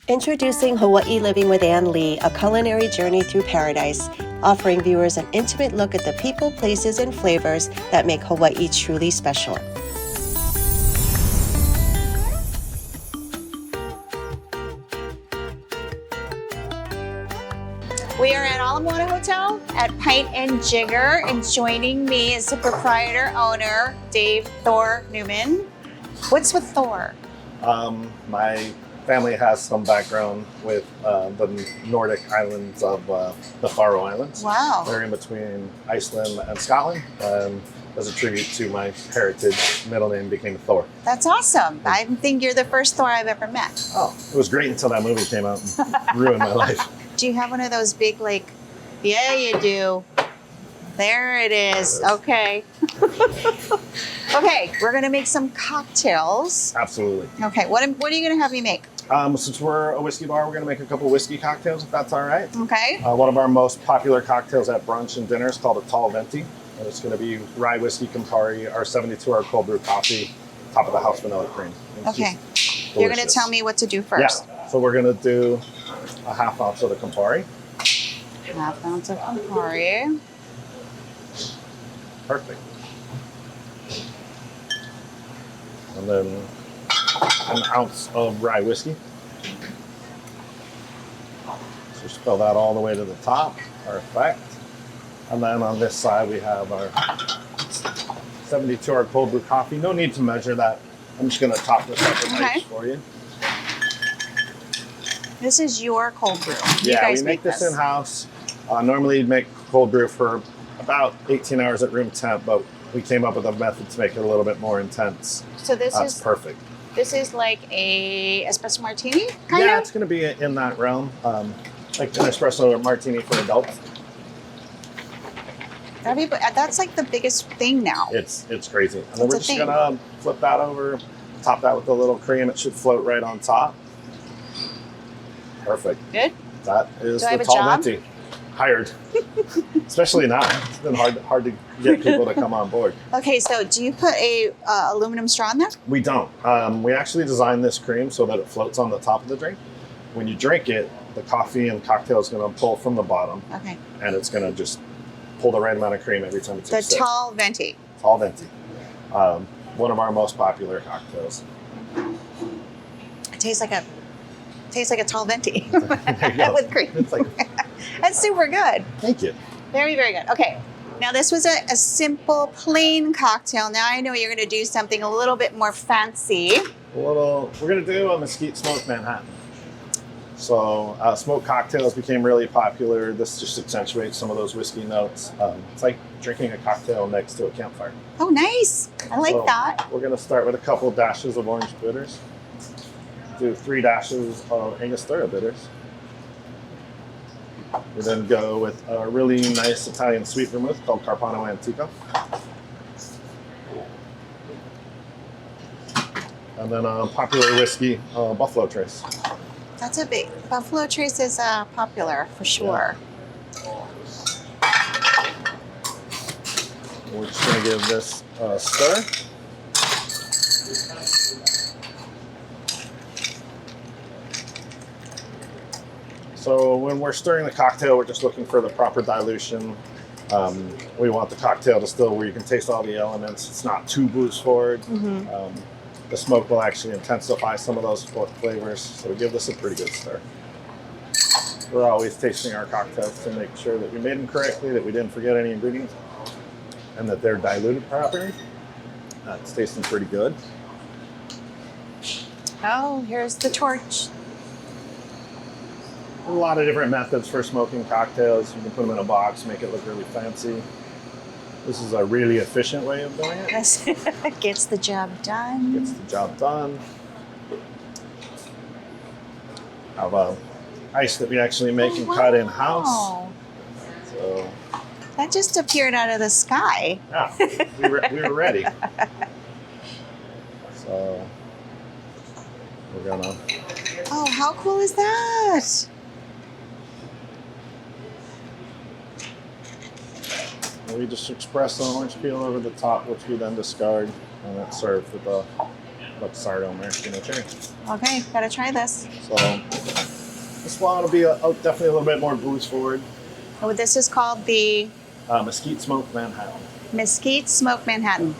Introducing Hawaii Living with Ann Lee, a culinary journey through paradise, offering viewers an intimate look at the people, places, and flavors that make Hawaii truly special. We are at Ala Moana Hotel at Pint Jigger, and joining me is the proprietor owner, Dave Thor Newman. What's with Thor? My family has some background with the Nordic islands of the Faroe Islands. Wow. They're in between Iceland and Scotland. As a tribute to my heritage, middle name became Thor. That's awesome. I think you're the first Thor I've ever met. Oh, it was great until that movie came out and ruined my life. Do you have one of those big, yeah, you do. There it is. Okay. Okay, we're going to make some cocktails. Absolutely. Okay, what are you going to have me make? Since we're a whiskey bar, we're going to make a couple whiskey cocktails, if that's all right. Okay. One of our most popular cocktails at brunch and dinner is called a tall venti. And it's going to be rye whiskey Campari, our 72-hour cold brew coffee, top of the house vanilla cream. Okay. You're going to tell me what to do first. Yeah. So we're going to do a half ounce of the Campari. Half ounce of Campari. Perfect. And then an ounce of rye whiskey. So spill that all the way to the top. Perfect. And then on this side we have our 72-hour cold brew coffee. No need to measure that. I'm just going to top this up with ice for you. This is your cold brew. You yeah, guys we make this in-house. Normally you'd make cold brew for about 18 hours at room temp, but we came up with a method to make it a little bit more intense. So this is perfect. This is like a espresso martini, kind of? Yeah, it's going to be in that realm, like an espresso martini for adults. That's like the biggest thing now. It's crazy. And then we're just going to flip that over, top that with a little cream. It should float right on top. Perfect. Good. That is the tall venti. Hired. Especially now. It's been hard to get people to come on board. Okay, so do you put a aluminum straw in there? We don't. We actually designed this cream so that it floats on the top of the drink. When you drink it, the coffee and cocktail is going to pull from the bottom. Okay. And it's going to just pull the right amount of cream every time it takes a sip. The tall venti. Tall venti. One of our most popular cocktails. It tastes like a tall venti with cream. That's super good. Thank you. Very, very good. Okay. Now this was a simple, plain cocktail. Now I know you're going to do something a little bit more fancy. We're going to do a mesquite smoked Manhattan. So smoked cocktails became really popular. This just accentuates some of those whiskey notes. It's like drinking a cocktail next to a campfire. Oh, nice. I like that. We're going to start with a couple dashes of orange bitters. Do 3 dashes of Angostura bitters. We then go with a really nice Italian sweet vermouth called Carpano Antico. And then a popular whiskey, Buffalo Trace. That's a big, Buffalo Trace is popular for sure. Yeah. We're just going to give this a stir. So when we're stirring the cocktail, we're just looking for the proper dilution. We want the cocktail to still where you can taste all the elements. It's not too booze forward. Mm-hmm. The smoke will actually intensify some of those flavors. So we give this a pretty good stir. We're always tasting our cocktails to make sure that we made them correctly, that we didn't forget any ingredients, and that they're diluted properly. It's tasting pretty good. Oh, here's the torch. A lot of different methods for smoking cocktails. You can put them in a box, make it look really fancy. This is a really efficient way of doing it. Gets the job done. Gets the job done. Have ice that we actually make and cut in-house. So that just appeared out of the sky. Yeah, we were ready. So we're gonna... Oh, how cool is that? We just express an orange peel over the top, which we then discard, and it's served with a but sourdough maraschino cherry. Okay, gotta try this. So this one will be definitely a little bit more booze forward. Oh, this is called the Mesquite Smoked Manhattan. Mesquite Smoked Manhattan.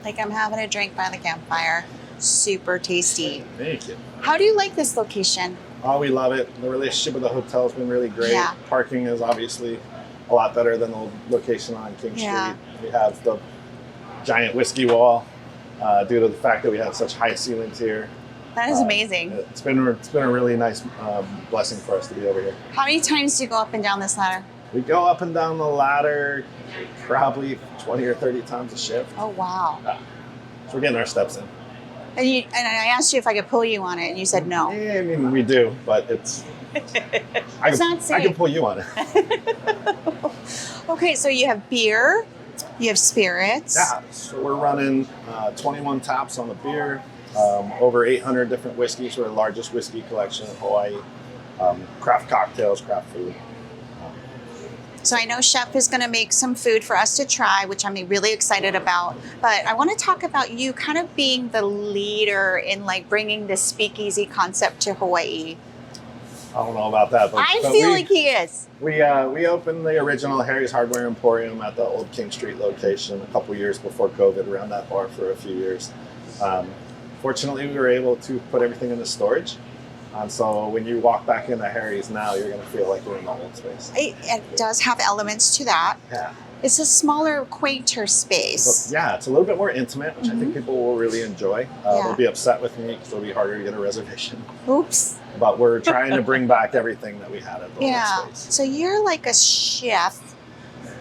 Like I'm having a drink by the campfire. Super tasty. Thank you. How do you like this location? Oh, we love it. The relationship with the hotel has been really great. Yeah. Parking is obviously a lot better than the location on King Yeah. Street. We have the giant whiskey wall due to the fact that we have such high ceilings here. That is amazing. It's been a really nice blessing for us to be over here. How many times do you go up and down this ladder? We go up and down the ladder probably 20 or 30 times a shift. Oh, wow. So we're getting our steps in. And I asked you if I could pull you on it, and you said no. Yeah, I mean, we do, but it's... not safe. I can pull you on it. Okay, so you have beer, you have spirits. Yeah, so we're running 21 taps on the beer, over 800 different whiskeys. We're the largest whiskey collection in Hawaii. Craft cocktails, craft food. So I know Chef is going to make some food for us to try, which I'm really excited about. But I want to talk about you kind of being the leader in like bringing this speakeasy concept to Hawaii. I don't know about that, but I feel like he is. We opened the original Harry's Hardware Emporium at the old King Street location a couple years before COVID, around that bar for a few years. Fortunately, we were able to put everything into storage. And so when you walk back into Harry's now, you're going to feel like you're in the old space. It does have elements to that. Yeah. It's a smaller, quainter space. So, yeah, it's a little bit more intimate, which I think people will really enjoy. They'll be upset with me because it'll be harder to get a reservation. Oops. But we're trying to bring back everything that we had at the old space. So you're like a chef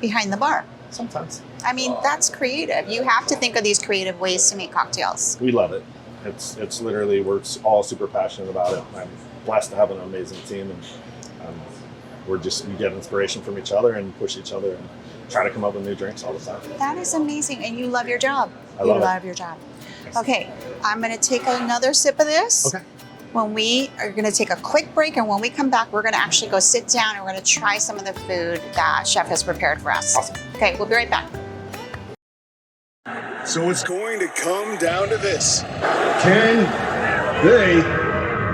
behind the bar. Sometimes. I mean, that's creative. You have to think of these creative ways to make cocktails. We love it. It's literally, we're all super passionate about it. I'm blessed to have an amazing team, and we get inspiration from each other and push each other and try to come up with new drinks all the time. That is amazing, and you love your job. I love your job. Okay, I'm going to take another sip of this. Okay. When we are going to take a quick break, and when we come back, we're going to actually go sit down and we're going to try some of the food that Chef has prepared for us. Awesome. Okay, we'll be right back. So it's going to come down to this. Can they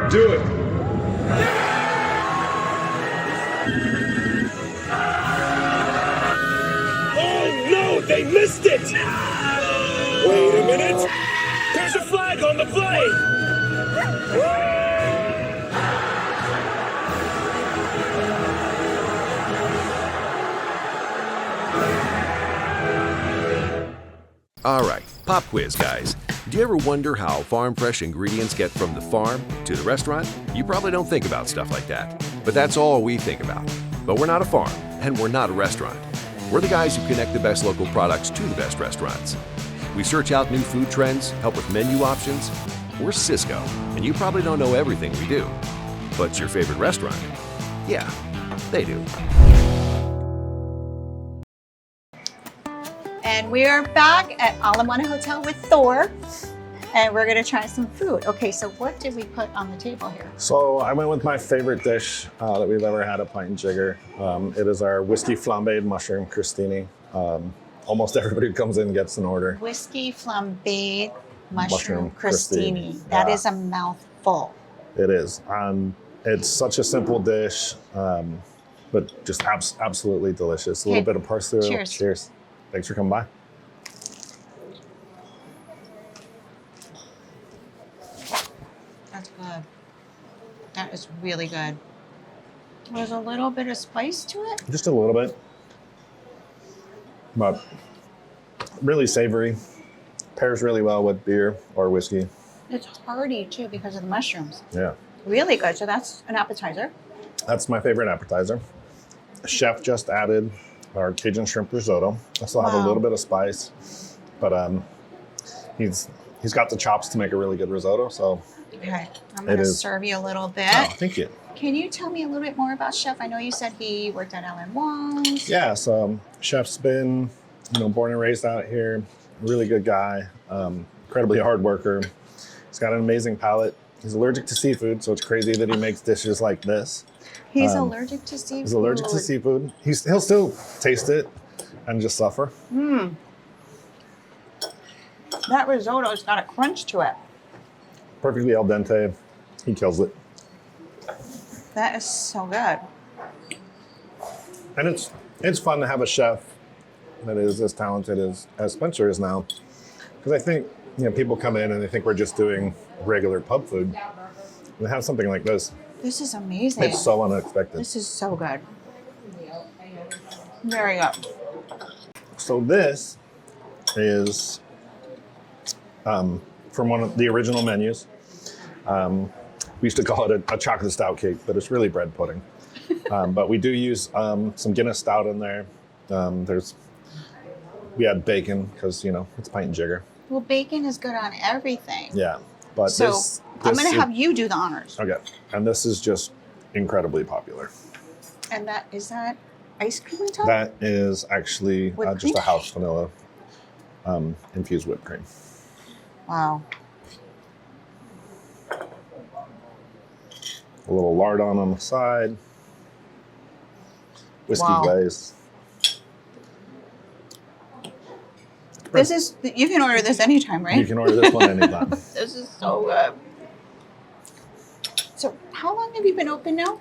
do it? Oh no, they missed it! Wait a minute! There's a flag on the play! All right, pop quiz, guys. Do you ever wonder how farm fresh ingredients get from the farm to the restaurant? You probably don't think about stuff like that, but that's all we think about. But we're not a farm, and we're not a restaurant. We're the guys who connect the best local products to the best restaurants. We search out new food trends, help with menu options. We're Cisco, and you probably don't know everything we do. But it's your favorite restaurant? Yeah, they do. And we are back at Ala Moana Hotel with Thor, and we're going to try some food. Okay, so what did we put on the table here? So I went with my favorite dish that we've ever had at Pint Jigger. It is our whiskey flambéed mushroom crostini. Almost everybody who comes in gets an order. Whiskey flambéed mushroom crostini. crostini. That Yeah. is a mouthful. It is. It's such a simple dish, but just absolutely delicious. A little bit of parsley. Cheers. Cheers. Thanks for coming by. That's good. That is really good. There's a little bit of spice to it. Just a little bit, but really savory. Pairs really well with beer or whiskey. It's hearty too because of the mushrooms. Yeah. Really good. So that's an appetizer. That's my favorite appetizer. Chef just added our Cajun shrimp risotto. I still have a Wow. little bit of spice, but he's got the chops to make a really good risotto. So Okay. I'm going to is. serve you a little bit. oh, thank you. Can you tell me a little bit more about Chef? I know you said he worked at Alan Wong's. Yeah, so Chef's been, born and raised out here. Really good guy, incredibly hard worker. He's got an amazing palate. He's allergic to seafood, so it's crazy that he makes dishes like this. He's allergic to seafood. He's allergic to seafood. He'll still taste it, and just suffer. That risotto's got a crunch to it. Perfectly al dente. He kills it. That is so good. And it's fun to have a chef that is as talented as Spencer is now. Because I think, people come in and they think we're just doing regular pub food. We have something like this. This is amazing. It's so unexpected. This is so good. Very good. So this is from one of the original menus. We used to call it a chocolate stout cake, but it's really bread pudding. But we do use some Guinness stout in there. We had bacon because, it's Pint Jigger. Well, bacon is good on everything. Yeah. But So this I'm going to is- have you do the honors. Okay. And this is just incredibly popular. And is that ice cream on top? That is actually Whipped just cream? a house vanilla infused whipped cream. Wow. A little lardon on the side. Whiskey Wow. glaze. You can order this anytime, right? You can order this one anytime. This is so good. So how long have you been open now?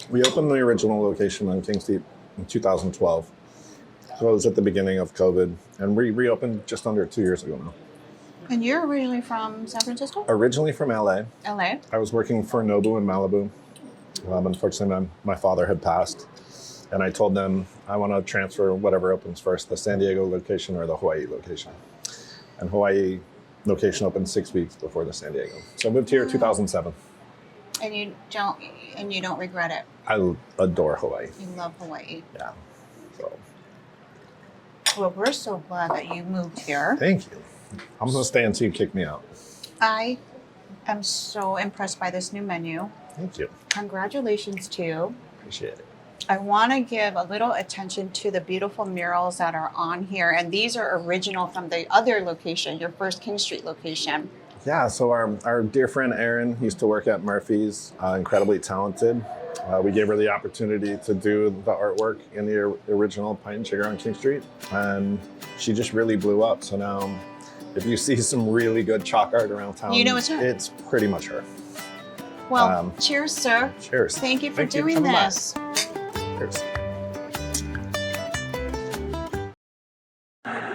We opened the original location on King Street in 2012. So it was at the beginning of COVID, and we reopened just under 2 years ago now. And you're originally from San Francisco? Originally from LA. LA. I was working for Nobu in Malibu. Unfortunately, my father had passed, and I told them I want to transfer whatever opens first, the San Diego location or the Hawaii location. And Hawaii location opened 6 weeks before the San Diego. So I moved here in 2007. And you don't regret it. I adore Hawaii. You love Hawaii. Yeah. So Well, we're so glad that you moved here. thank you. I'm going to stay until you kick me out. I am so impressed by this new menu. Thank you. Congratulations to you. Appreciate it. I want to give a little attention to the beautiful murals that are on here. And these are original from the other location, your first King Street location. Yeah, so our dear friend Erin used to work at Murphy's, incredibly talented. We gave her the opportunity to do the artwork in the original Pint Jigger on King Street, and she just really blew up. So now, if you see some really good chalk art around town, You know it's her. It's pretty much her. Well, cheers, sir. Cheers. Thank you for Thank you doing coming by. this. Cheers.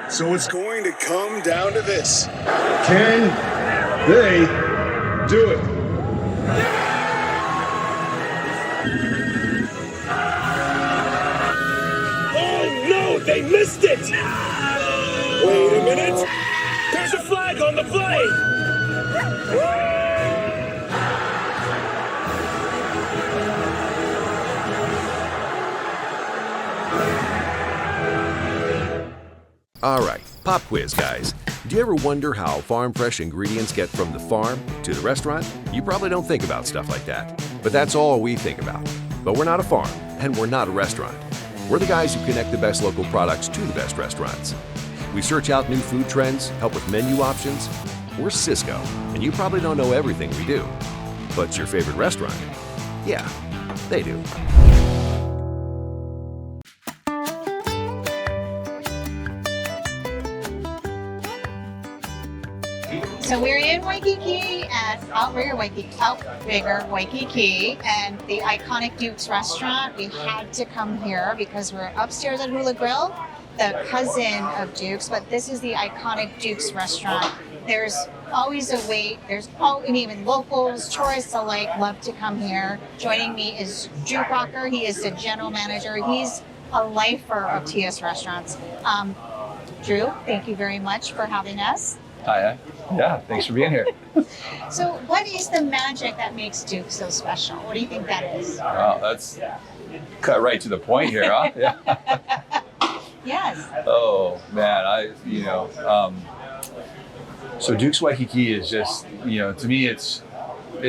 So it's going to come down to this. Can they do it? Oh no, they missed it! Wait a minute! There's a flag on the plate! All right, pop quiz, guys. Do you ever wonder how farm fresh ingredients get from the farm to the restaurant? You probably don't think about stuff like that, but that's all we think about. But we're not a farm, and we're not a restaurant. We're the guys who connect the best local products to the best restaurants. We search out new food trends, help with menu options. We're Cisco, and you probably don't know everything we do. But your favorite restaurant? Yeah, they do. So we're in Waikiki at Outrigger Waikiki, and the iconic Duke's restaurant. We had to come here because we're upstairs at Hula Grill, the cousin of Duke's, but this is the iconic Duke's restaurant. There's always a wait. And even locals, tourists alike love to come here. Joining me is Drew Crocker. He is the general manager. He's a lifer of TS Restaurants. Drew, thank you very much for having us. Hi. Yeah, thanks for being here. So what is the magic that makes Duke so special? What do you think that is? Wow, that's cut right to the point here, huh? Yeah. Yes. Oh man, so Duke's Waikiki is just, to me it's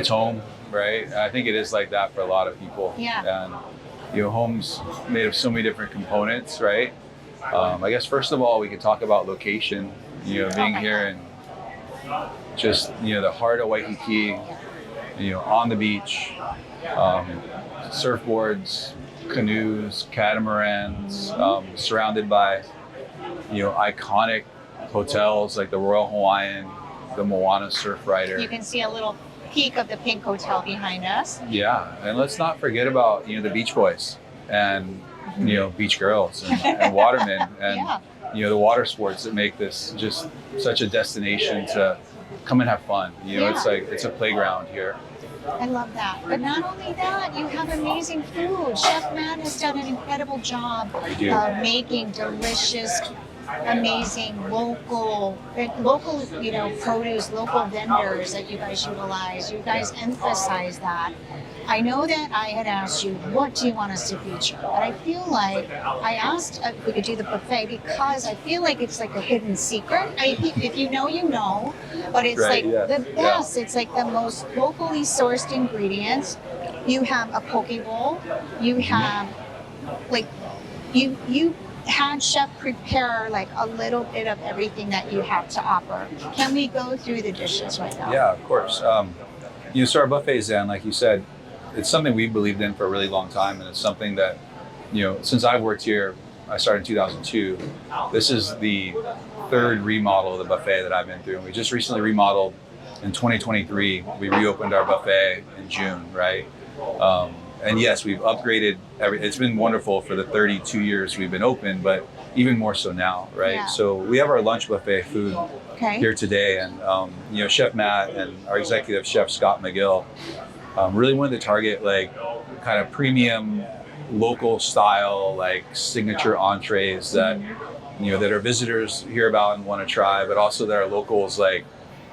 home, right? I think it is like that for a lot of people. Yeah. And home's made of so many different components, right? I guess first of all we could talk about location. Being here in just the heart of Waikiki, on the beach, surfboards, canoes, catamarans, surrounded by, iconic hotels like the Royal Hawaiian, the Moana Surf Rider. You can see a little peek of the Pink Hotel behind us. Yeah, and let's not forget about, the Beach Boys and, beach girls and watermen and, the water sports that make this just such a destination to come and have fun. It's a playground here. I love that. But not only that, you have amazing food. Chef Matt has done an incredible job of making delicious, amazing local, produce, local vendors that you guys utilize. You guys emphasize that. I know that I had asked you, what do you want us to feature? But I feel like I asked if we could do the buffet because I feel like it's like a hidden secret. If you know, you know. But it's the best. Yeah. It's like the most locally sourced ingredients. You have a poke bowl. You have, you had Chef prepare like a little bit of everything that you have to offer. Can we go through the dishes right now? Yeah, of course. So our buffet, Zen, like you said, it's something we believed in for a really long time, and it's something that, since I've worked here, I started in 2002. This is the third remodel of the buffet that I've been through, and we just recently remodeled in 2023. We reopened our buffet in June, right? And yes, we've upgraded it's been wonderful for the 32 years we've been open, but even more so now, right? Yeah. So we have our lunch buffet food here today, and Chef Matt and our executive chef Scott McGill really wanted to target like kind of premium local style, like signature entrees that that our visitors hear about and want to try, but also that our locals like,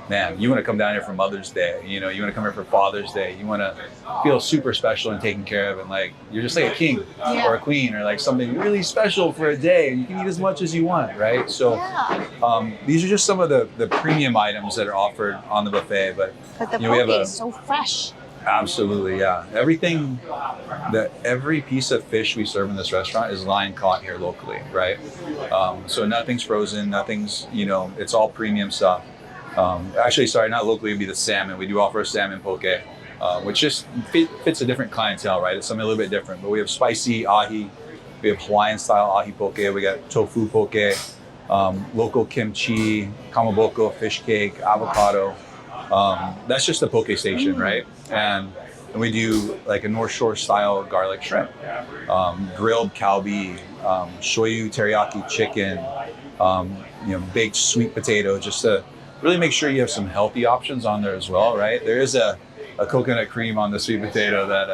man, you want to come down here for Mother's Day, you want to come here for Father's Day, you want to feel super special and taken care of, and like you're just like a king or a queen or like something really special for a day, and you can eat as much as you want, right? So these are just some of the premium items that are offered on the buffet, but the poke is so fresh. Absolutely, yeah. Every piece of fish we serve in this restaurant is line caught here locally, right? So nothing's frozen, nothing's, it's all premium stuff. Actually, sorry, not locally, it'd be the salmon. We do offer a salmon poke, which just fits a different clientele, right? It's something a little bit different, but we have spicy ahi, we have Hawaiian style ahi poke, we got tofu poke, local kimchi, kamaboko, fish cake, avocado. That's just the poke station, right? And we do like a North Shore style garlic shrimp, grilled kalbi, shoyu teriyaki chicken, baked sweet potato, just to really make sure you have some healthy options on there as well, right? There is a coconut cream on the sweet potato that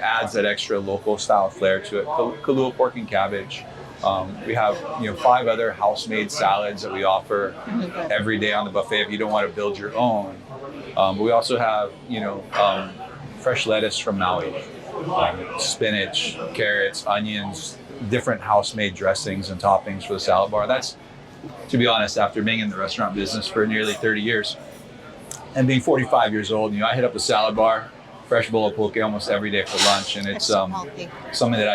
adds that extra local style flair to it. Kalua pork and cabbage. We have 5 other house-made salads that we offer every day on the buffet if you don't want to build your own. But we also have fresh lettuce from Maui, spinach, carrots, onions, different house-made dressings and toppings for the salad bar. That's, to be honest, after being in the restaurant business for nearly 30 years and being 45 years old, I hit up the salad bar, fresh bowl of poke almost every day for lunch, and it's something that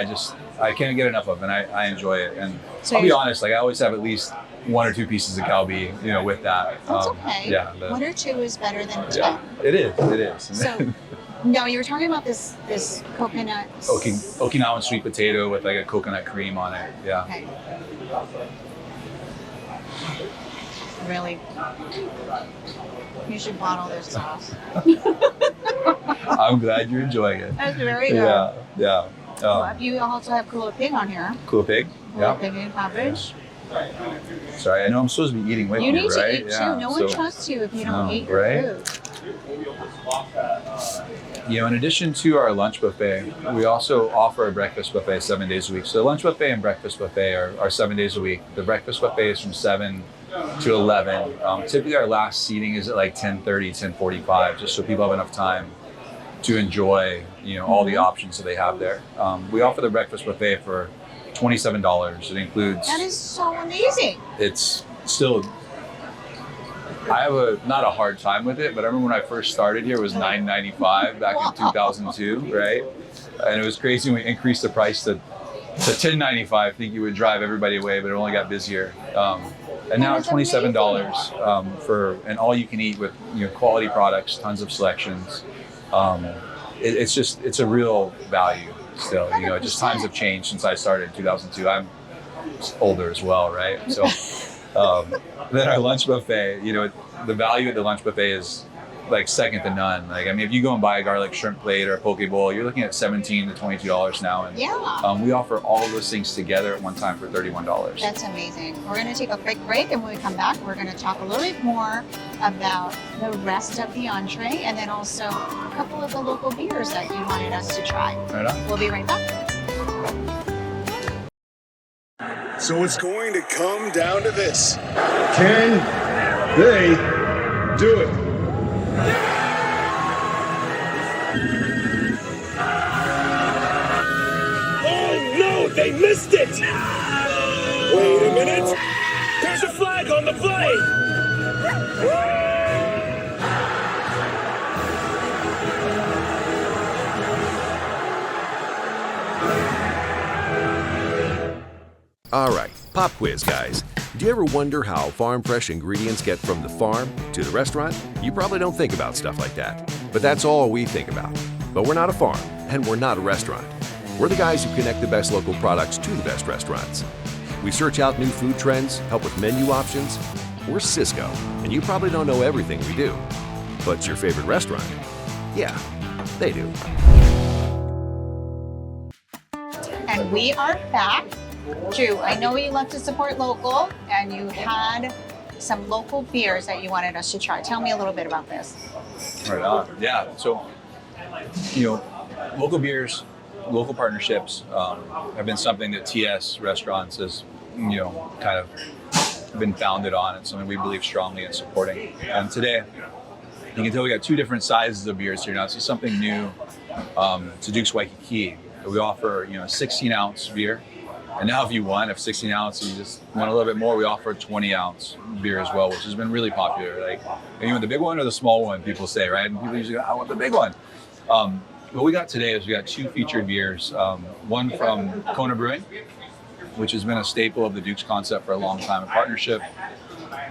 I can't get enough of, and I enjoy it. And so I'll be honest, like I always have at least 1 or 2 pieces of kalbi, with that. That's okay. Yeah, 1 or 2 is better than 10. Yeah, it is. So, no, you were talking about this coconut. Okinawan sweet potato with like a coconut cream on it. Yeah. Okay. Really, you should bottle this sauce. I'm glad you're enjoying it. That's very good. Yeah. You also have Kula Pig on here. Kula Pig? Kula Pig and cabbage. Sorry, I know I'm supposed to be eating with you, right? You need to eat too. No one trusts you if you don't eat your food. In addition to our lunch buffet, we also offer a breakfast buffet 7 days a week. So the lunch buffet and breakfast buffet are 7 days a week. The breakfast buffet is from 7 to 11. Typically our last seating is at like 10:30, 10:45, just so people have enough time to enjoy, all the options that they have there. We offer the breakfast buffet for $27. It includes... That is so amazing. It's still... I have not a hard time with it, but I remember when I first started here, it was $9.95 back in 2002, right? And it was crazy when we increased the price to $10.95. I think you would drive everybody away, but it only got busier. And now $27 for an all-you-can-eat with quality products, tons of selections. It's a real value. still. You know, just times have changed since I started in 2002. I'm older as well, right? So then our lunch buffet, you know, the value at the lunch buffet is like second to none. Like, I mean, if you go and buy a garlic shrimp plate or a poke bowl, you're looking at $17 to $22 now. And we offer all of those things together at one time for $31. That's amazing. We're going to take a quick break, and when we come back, we're going to talk a little bit more about the rest of the entree and then also a couple of the local beers that you wanted us to try. Right on. We'll be right back. So it's going to come down to this. Can they do it? Oh no, they missed it! Wait a minute! There's a flag on the play! All right, pop quiz, guys. Do you ever wonder how farm fresh ingredients get from the farm to the restaurant? You probably don't think about stuff like that, but that's all we think about. But we're not a farm, and we're not a restaurant. We're the guys who connect the best local products to the best restaurants. We search out new food trends, help with menu options. We're Cisco, and you probably don't know everything we do. But your favorite restaurant? Yeah, they do. And we are back. Drew, I know you love to support local, and you had some local beers that you wanted us to try. Tell me a little bit about this. Right on. Yeah. So, you know, local beers, local partnerships have been something that TS Restaurants has, you know, kind of been founded on. It's something we believe strongly in supporting. And today, you can tell we got two different sizes of beers here now. This is something new to Duke's Waikiki. We offer, you know, a 16-ounce beer. And now if you want, if 16 ounce, you just want a little bit more, we offer a 20-ounce beer as well, which has been really popular. Like, you want the big one or the small one, people say, right? And people usually go, I want the big one. What we got today is we got two featured beers. One from Kona Brewing, which has been a staple of the Duke's concept for a long time, a partnership.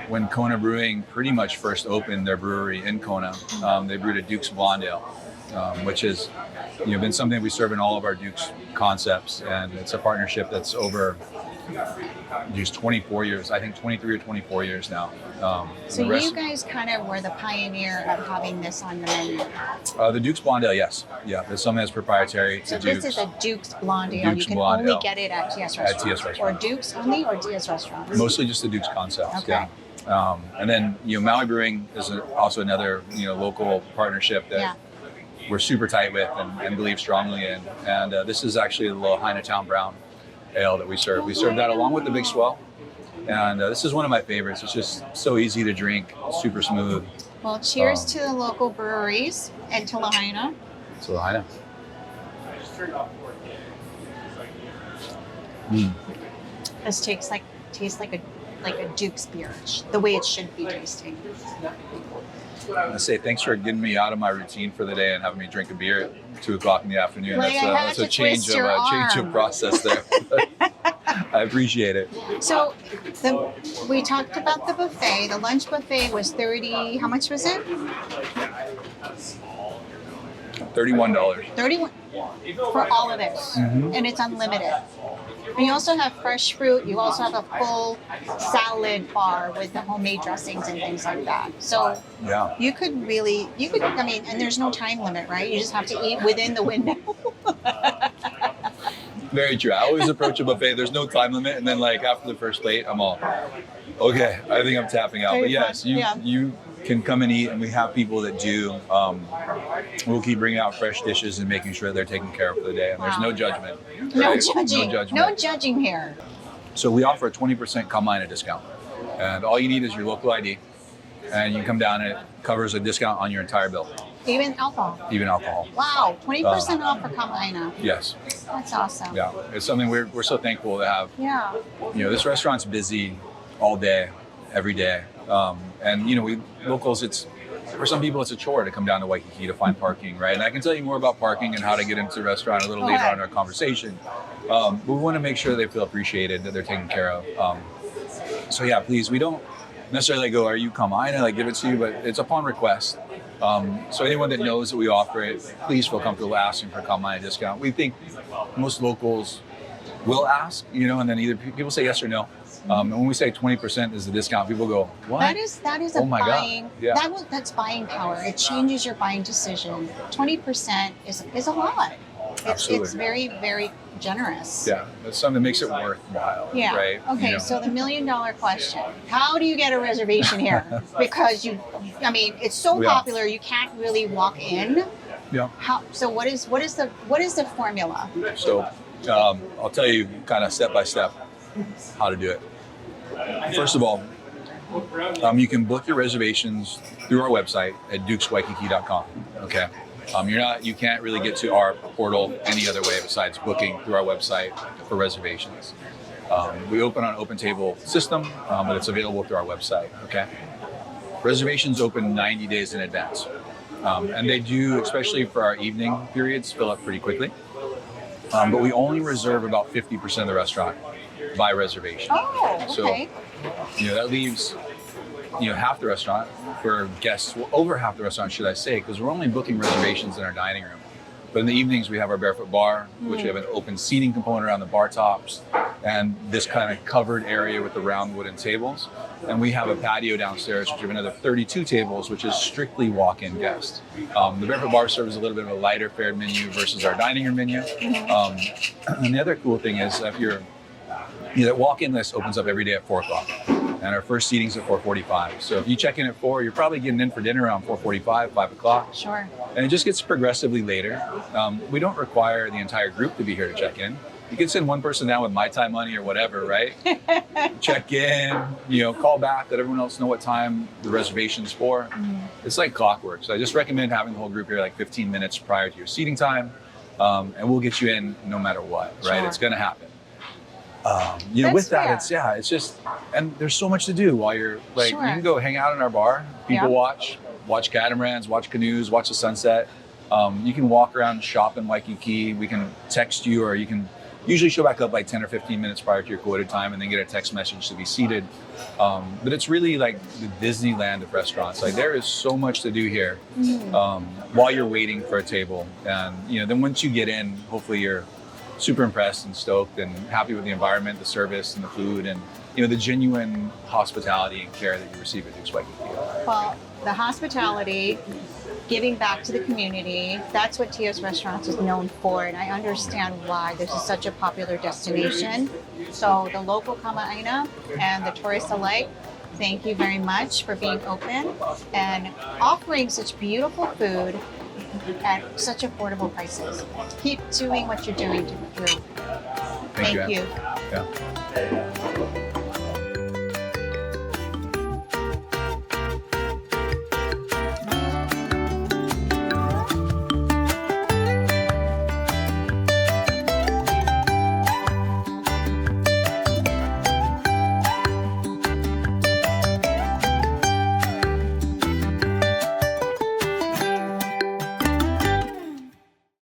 When Kona Brewing pretty much first opened their brewery in Kona, they brewed a Duke's Blonde Ale, which is, you know, been something we serve in all of our Duke's concepts, and it's a partnership that's over just 24 years, I think 23 or 24 years now. So you guys kind of were the pioneer of having this on the menu. The Duke's Blonde Ale, yes. Yeah, it's something that's proprietary to So Duke's. this is a Duke's Blonde Ale. Duke's You can Blonde only Ale. get it at TS Restaurants. At TS Restaurants. Or Duke's only, or TS Restaurants? Mostly just the Duke's concepts, Okay. yeah. And then, you know, Maui Brewing is also another, you know, local partnership that we're super tight with and believe strongly in. And this is actually a little Chinatown Brown Ale that we serve. We serve that along with the Big Swell. And this is one of my favorites. It's just so easy to drink, super smooth. Well, cheers to the local breweries and to Lahaina. So Lahaina. This tastes like a Duke's beer, the way it should be tasting. I say thanks for getting me out of my routine for the day and having me drink a beer at 2 o'clock in the afternoon. Like, That's a change of process there. I appreciate it. So we talked about the buffet. The lunch buffet was 30. How much was it? $31. 31 for all of it, and it's unlimited. And you also have fresh fruit. You also have a full salad bar with the homemade dressings and things like that. So Yeah. you could, I mean, and there's no time limit, right? You just have to eat within the window. Very true. I always approach a buffet. There's no time limit, and then like after the first plate, I'm all, okay, I think I'm tapping out. Very But yes, fun. you can come and eat, and we have people that do. We'll keep bringing out fresh dishes and making sure they're taken care of for the day, and there's no judgment. No right? judging. No judgment. No judging here. So we offer a 20% Kama'aina discount, and all you need is your local ID, and you can come down and it covers a discount on your entire bill, Even alcohol. even alcohol. Wow, 20% off for Kama'aina. Yes. That's awesome. Yeah. It's something we're so thankful to have. Yeah. You know, this restaurant's busy all day, every day. And, you know, we locals, for some people, it's a chore to come down to Waikiki to find parking, right? And I can tell you more about parking and how to get into the restaurant a little later on in our conversation. But we want to make sure they feel appreciated, that they're taken care of. So yeah, please, we don't necessarily go, are you Kama'aina? Like, give it to you, but it's upon request. So anyone that knows that we offer it, please feel comfortable asking for a Kamai discount. We think most locals will ask, you know, and then either people say yes or no. And when we say 20% is the discount, people go, what? That is a Oh my buying. God. Yeah. That's buying power. It changes your buying decision. 20% is a lot. Absolutely. It's very, very generous. Yeah, that's something that makes it worthwhile, Yeah. right? Okay, You know? so the $1 million question. How do you get a reservation here? Because it's so Yeah. popular you can't really walk in. Yeah. So what is the formula? So I'll tell you kind of step by step how to do it. First of all, you can book your reservations through our website at dukeswaikiki.com. Okay. You can't really get to our portal any other way besides booking through our website for reservations. We open on an open table system, but it's available through our website. Okay. Reservations open 90 days in advance. And they do, especially for our evening periods, fill up pretty quickly. But we only reserve about 50% of the restaurant by reservation. Oh, okay. So, that leaves, half the restaurant for guests, well, over half the restaurant, should I say, because we're only booking reservations in our dining room. But in the evenings, we have our barefoot bar, which we have an open seating component around the bar tops, and this kind of covered area with the round wooden tables. And we have a patio downstairs, which have another 32 tables, which is strictly walk-in guests. The barefoot bar serves a little bit of a lighter fared menu versus our dining room menu. And the other cool thing is if that walk-in list opens up every day at 4 o'clock. And our first seating's at 4:45. So if you check in at 4, you're probably getting in for dinner around 4:45, 5 o'clock. Sure. And it just gets progressively later. We don't require the entire group to be here to check in. You can send one person down with my time money or whatever, right? Check in, call back, let everyone else know what time the reservation's for. It's like clockwork. So I just recommend having the whole group here like 15 minutes prior to your seating time. And we'll get you in no matter what, right? Sure. It's going to happen. That's with that, fair. it's just, and there's so much to do while you're like, Sure. you can go hang out in our bar, people Yeah. watch catamarans, watch canoes, watch the sunset. You can walk around, shop in Waikiki. We can text you, or you can usually show back up like 10 or 15 minutes prior to your quoted time and then get a text message to be seated. But it's really like the Disneyland of restaurants. Like there is so much to do here while you're waiting for a table. And, then once you get in, hopefully you're super impressed and stoked and happy with the environment, the service, and the food, and the genuine hospitality and care that you receive at Duke's Waikiki. Well, the hospitality, giving back to the community, that's what TS Restaurants is known for, and I understand why this is such a popular destination. So the local kama'aina and the tourists alike, thank you very much for being open and offering such beautiful food at such affordable prices. Keep doing what you're doing to the group. Thank you. Yeah.